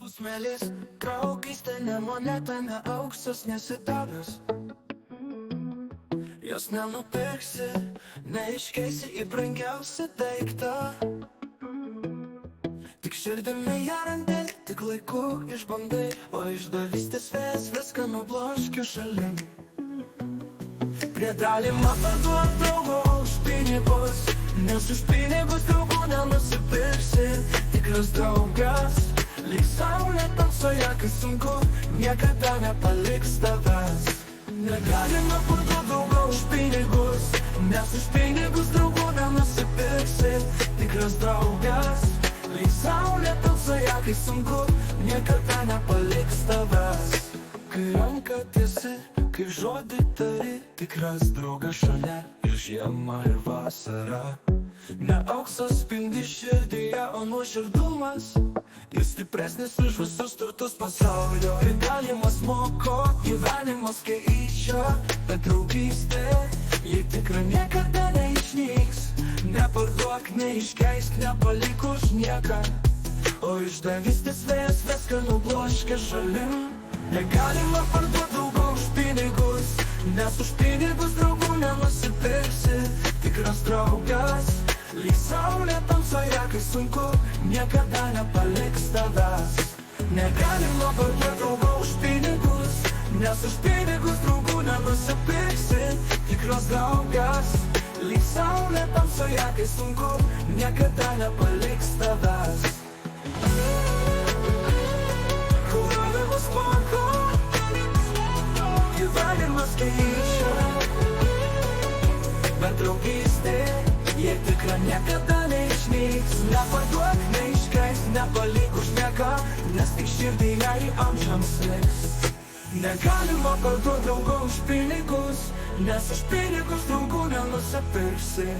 Smėlis, draugystė, ne moneta, ne auksas, ne sidabras. Jos nenupirksi, neiškeisi į brangiausią daiktą. Tik širdimi ją randi, tik laiku išbandai, o išdavystės vėjas viską nubloškia šalin. Prie dalima parduot draugo už pinigus, nes už pinigus draugų nenusipirksi. Tikras draugas, lyg saulė tamsoje, kai sunku, niekada nepaliks tavęs. Negalima parduot draugo už pinigus, nes už pinigus draugų nenusipirksi. Tikras draugas, lyg saulė tamsoje, kai sunku, niekada nepaliks tavęs. Kai ranką tiesi, kai žodį tari, tikras draugas šalia ir žiema ir vasara. Ne auksas spindi širdyje, o nuoširdumas. Jis stipresnis už visus turtus pasaulio. Ir galimas moko, gyvenimas keičia, bet draugystė, ji tikra niekada neišnyks. Neparduok, neiškeisk, nepalik už nieką, o išdavystės vėjas viską nubloškia šalin. Negalima parduot draugo už pinigus, nes už pinigus draugų nenusipirksi. Tikras draugas, lyg saulė tamsoje, kai sunku, niekada nepaliks tavęs. Negalima parduot draugo už pinigus, nes už pinigus draugų nenusipirksi. Tikras draugas, lyg saulė tamsoje, kai sunku, niekada nepaliks tavęs. Gyvenimas keičia, bet draugystė, jie tikra niekada neišnyks. Neparduok, neiškeisk, nepalik už nieką, nes tik širdyje į amžiams liks. Negalima parduot draugo už pinigus, nes už pinigus draugų nenusipirksi.